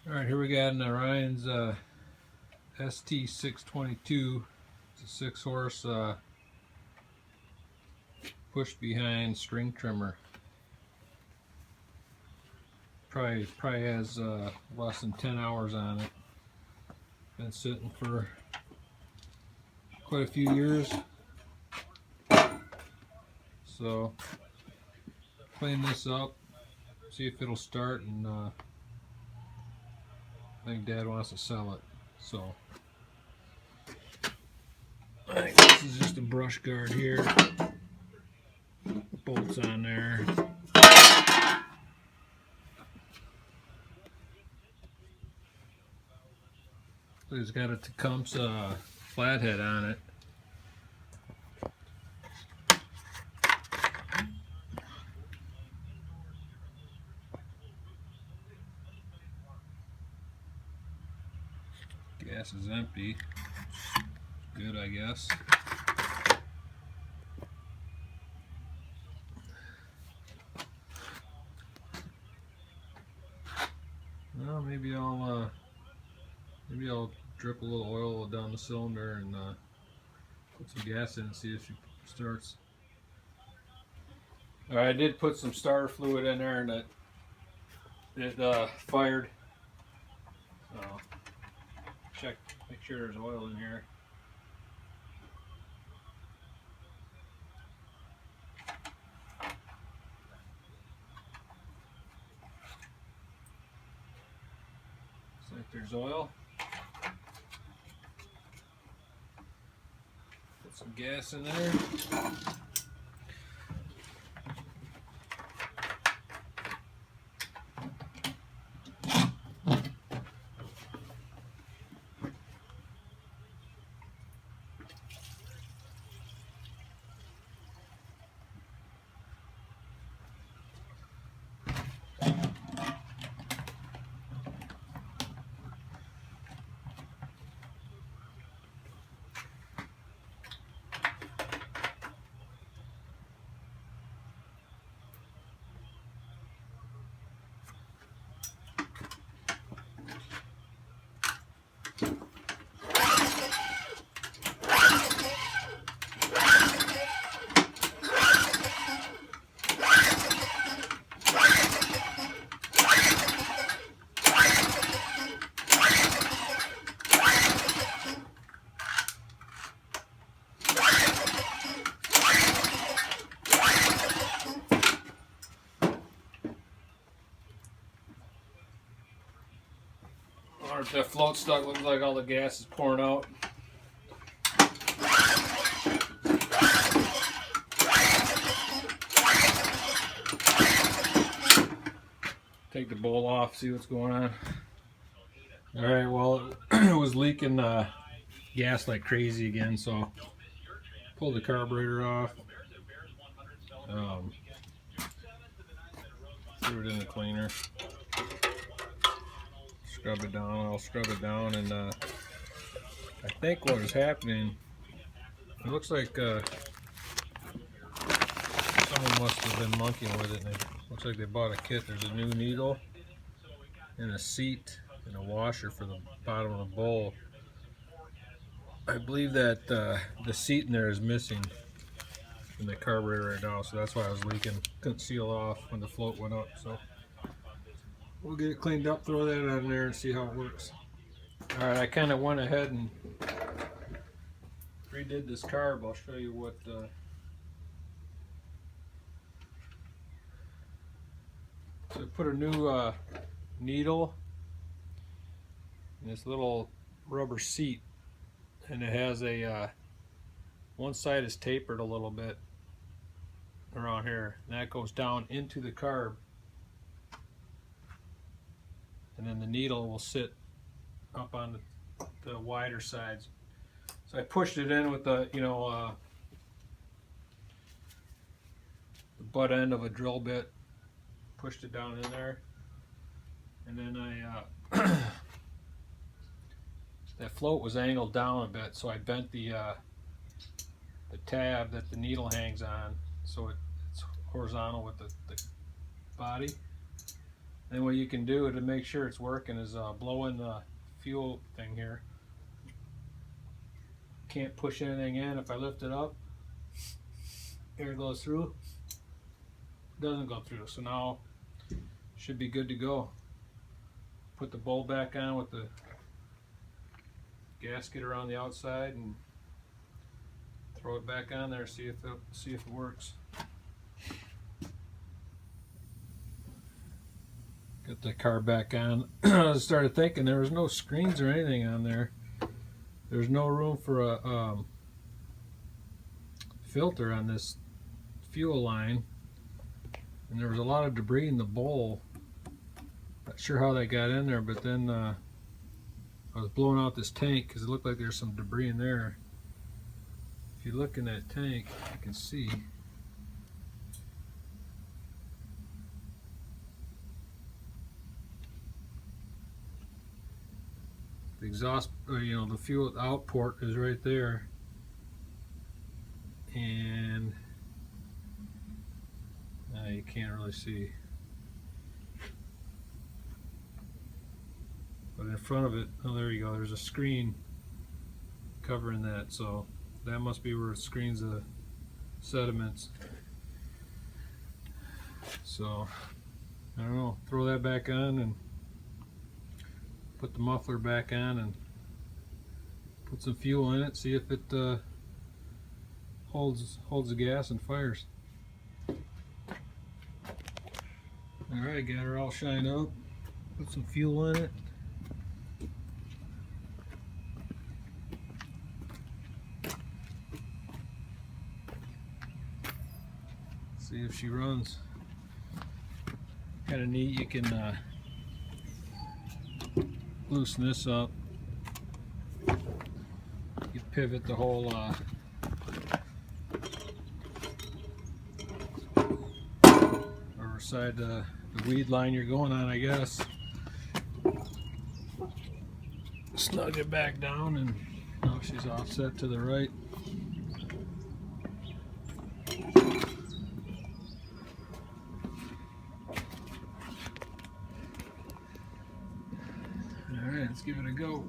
Alright, here we got an Ariens ST622. It's a 6-horse push behind string trimmer. Probably has less than 10 hours on it. Been sitting for quite a few years. So clean this up, see if it'll start, and I think Dad wants to sell it. So I think this is just a brush guard here. Bolts on there. It's got a Tecumseh flathead on it. Gas is empty. Good, I guess. Well, maybe I'll drip a little oil down the cylinder and put some gas in and see if she starts. All right, I did put some starter fluid in there, and it fired. So make sure there's oil in here. Looks like there's oil. Put some gas in there. If that float stuck, looks like all the gas is pouring out. Take the bowl off, see what's going on. Alright, well, it was leaking gas like crazy again, so pulled the carburetor off. Threw it in the cleaner. Scrub it down. I'll scrub it down, and I think what is happening, it looks like someone must have been monkeying with it, and it looks like they bought a kit. There's a new needle and a seat and a washer for the bottom of the bowl. I believe that the seat in there is missing in the carburetor right now, so that's why I was leaking. Couldn't seal off when the float went up, so we'll get it cleaned up, throw that on there, and see how it works. Alright, I kind of went ahead and redid this carb. I'll show you what so I put a new needle in this little rubber seat, and it has a one side is tapered a little bit around here, and that goes down into the carb, and then the needle will sit up on the wider sides. So I pushed it in with the the butt end of a drill bit, pushed it down in there, and then I that float was angled down a bit, so I bent the tab that the needle hangs on, so it's horizontal with the body. And what you can do to make sure it's working is blow in the fuel thing here. Can't push anything in. If I lift it up, air goes through. Doesn't go through. So now should be good to go. Put the bowl back on with the gasket around the outside and throw it back on there. See if it works. Got the car back on. I started thinking there was no screens or anything on there. There's no room for a filter on this fuel line, and there was a lot of debris in the bowl. Not sure how that got in there, but then I was blowing out this tank because it looked like there's some debris in there. If you look in that tank, you can see the exhaust, the fuel out port is right there, and you can't really see, but in front of it, oh, there you go, there's a screen covering that, so that must be where it screens the sediments. So I don't know, throw that back on and put the muffler back on and put some fuel in it, see if it holds the gas and fires. Alright, got her all shined up, put some fuel in it. See if she runs. Kind of neat, you can loosen this up. You pivot the whole or side the weed line you're going on, I guess. Snug it back down, and now she's offset to the right. Alright, let's give it a go.